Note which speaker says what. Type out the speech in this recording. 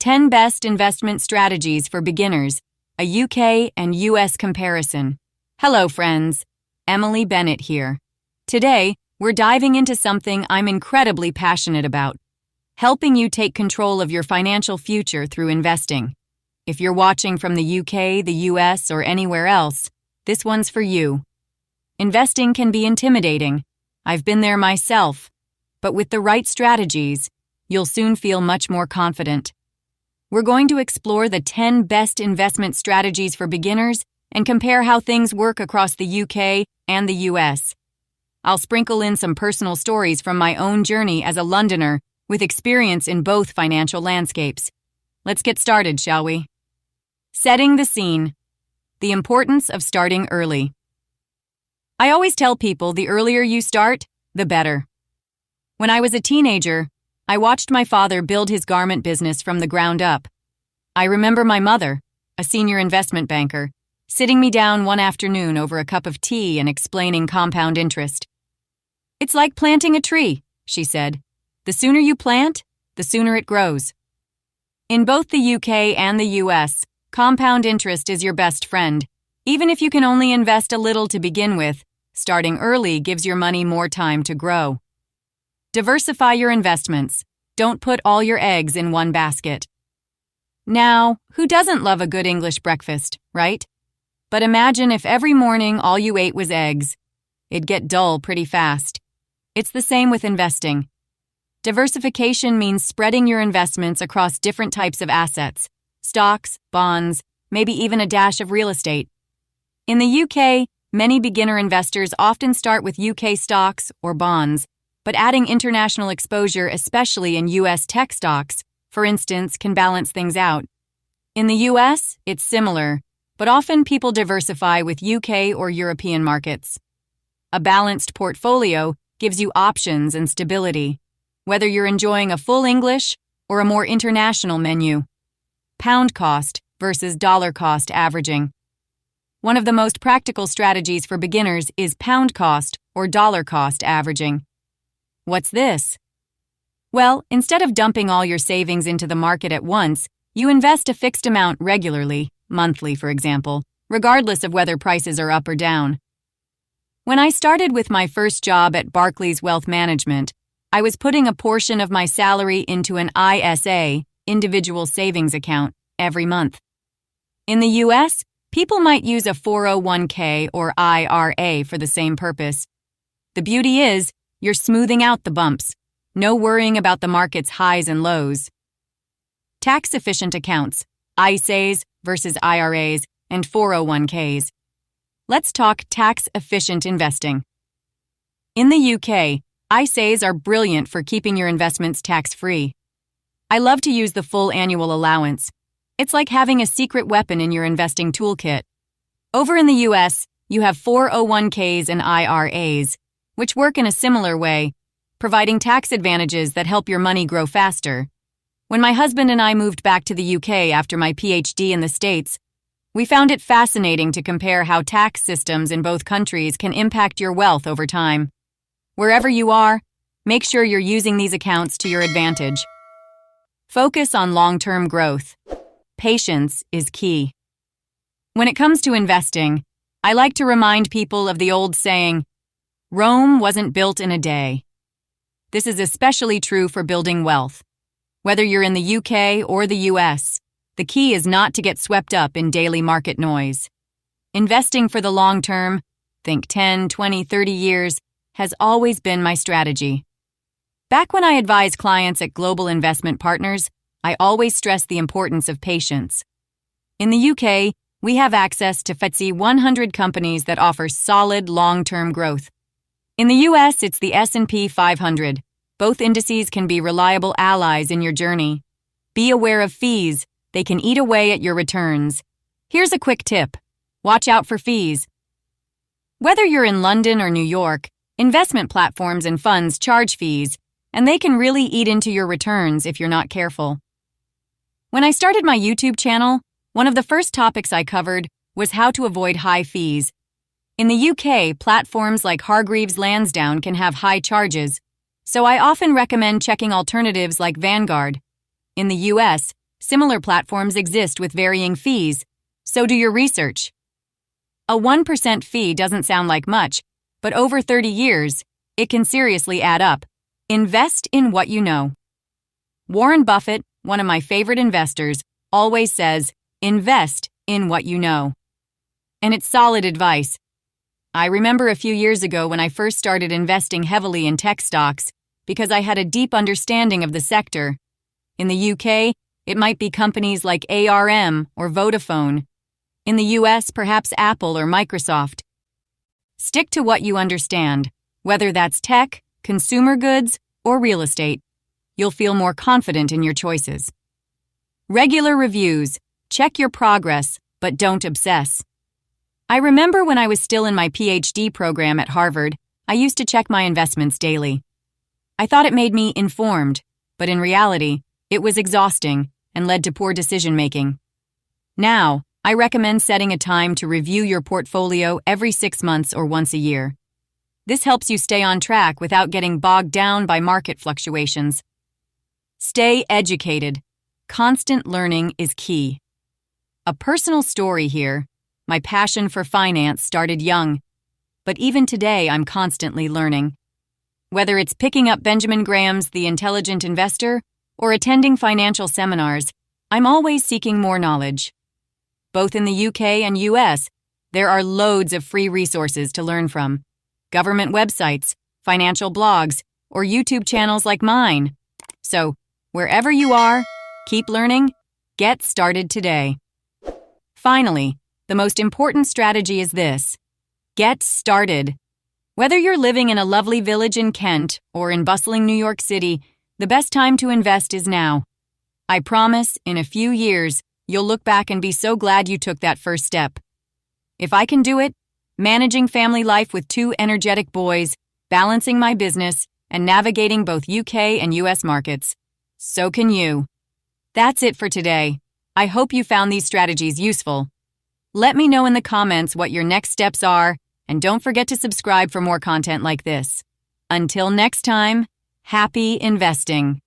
Speaker 1: 10 Best Investment Strategies for Beginners, a UK and US comparison. Hello, friends. Emily Bennett here. Today, we're diving into something I'm incredibly passionate about, helping you take control of your financial future through investing. If you're watching from the UK, the US, or anywhere else, this one's for you. Investing can be intimidating. I've been there myself. But with the right strategies, you'll soon feel much more confident. We're going to explore the 10 best investment strategies for beginners and compare how things work across the UK and the US. I'll sprinkle in some personal stories from my own journey as a Londoner with experience in both financial landscapes. Let's get started, shall we? Setting the scene. The importance of starting early. I always tell people the earlier you start, the better. When I was a teenager, I watched my father build his garment business from the ground up. I remember my mother, a senior investment banker, sitting me down one afternoon over a cup of tea and explaining compound interest. "It's like planting a tree," she said. "The sooner you plant, the sooner it grows." In both the UK and the US, compound interest is your best friend. Even if you can only invest a little to begin with, starting early gives your money more time to grow. Diversify your investments. Don't put all your eggs in one basket. Now, who doesn't love a good English breakfast, right? But imagine if every morning all you ate was eggs. It'd get dull pretty fast. It's the same with investing. Diversification means spreading your investments across different types of assets, stocks, bonds, maybe even a dash of real estate. In the UK, many beginner investors often start with UK stocks or bonds, but adding international exposure, especially in US tech stocks, for instance, can balance things out. In the US, it's similar, but often people diversify with UK or European markets. A balanced portfolio gives you options and stability, whether you're enjoying a full English or a more international menu. Pound cost versus dollar cost averaging. One of the most practical strategies for beginners is pound cost or dollar cost averaging. What's this? Well, instead of dumping all your savings into the market at once, you invest a fixed amount regularly, monthly for example, regardless of whether prices are up or down. When I started with my first job at Barclays Wealth Management, I was putting a portion of my salary into an ISA, individual savings account, every month. In the US, people might use a 401k or IRA for the same purpose. The beauty is, you're smoothing out the bumps. No worrying about the market's highs and lows. Tax-efficient accounts, ISAs versus IRAs, and 401ks. Let's talk tax-efficient investing. In the UK, ISAs are brilliant for keeping your investments tax-free. I love to use the full annual allowance. It's like having a secret weapon in your investing toolkit. Over in the US, you have 401ks and IRAs, which work in a similar way, providing tax advantages that help your money grow faster. When my husband and I moved back to the UK after my PhD in the States, we found it fascinating to compare how tax systems in both countries can impact your wealth over time. Wherever you are, make sure you're using these accounts to your advantage. Focus on long-term growth. Patience is key. When it comes to investing, I like to remind people of the old saying, "Rome wasn't built in a day." This is especially true for building wealth. Whether you're in the UK or the US, the key is not to get swept up in daily market noise. Investing for the long term, think 10, 20, 30 years, has always been my strategy. Back when I advised clients at Global Investment Partners, I always stressed the importance of patience. In the UK, we have access to FTSE 100 companies that offer solid long-term growth. In the US, it's the S&P 500. Both indices can be reliable allies in your journey. Be aware of fees. They can eat away at your returns. Here's a quick tip. Watch out for fees. Whether you're in London or New York, investment platforms and funds charge fees, and they can really eat into your returns if you're not careful. When I started my YouTube channel, one of the first topics I covered was how to avoid high fees. In the UK, platforms like Hargreaves Lansdown can have high charges, so I often recommend checking alternatives like Vanguard. In the US, Similar platforms exist with varying fees, so do your research. A 1% fee doesn't sound like much, but over 30 years, it can seriously add up. Invest in what you know. Warren Buffett, one of my favorite investors, always says, invest in what you know. And it's solid advice. I remember a few years ago when I first started investing heavily in tech stocks because I had a deep understanding of the sector. In the UK, it might be companies like ARM or Vodafone. In the US, perhaps Apple or Microsoft. Stick to what you understand, whether that's tech, consumer goods, or real estate. You'll feel more confident in your choices. Regular reviews. Check your progress, but don't obsess. I remember when I was still in my PhD program at Harvard, I used to check my investments daily. I thought it made me informed, but in reality, it was exhausting and led to poor decision-making. Now, I recommend setting a time to review your portfolio every 6 months or once a year. This helps you stay on track without getting bogged down by market fluctuations. Stay educated. Constant learning is key. A personal story here. My passion for finance started young, but even today I'm constantly learning. Whether it's picking up Benjamin Graham's The Intelligent Investor or attending financial seminars, I'm always seeking more knowledge. Both in the UK and US, there are loads of free resources to learn from. Government websites, financial blogs, or YouTube channels like mine. So, wherever you are, keep learning, get started today. Finally, the most important strategy is this. Get started. Whether you're living in a lovely village in Kent or in bustling New York City, the best time to invest is now. I promise, in a few years, you'll look back and be so glad you took that first step. If I can do it, managing family life with 2 energetic boys, balancing my business, and navigating both UK and US markets, so can you. That's it for today. I hope you found these strategies useful. Let me know in the comments what your next steps are, and don't forget to subscribe for more content like this. Until next time, happy investing.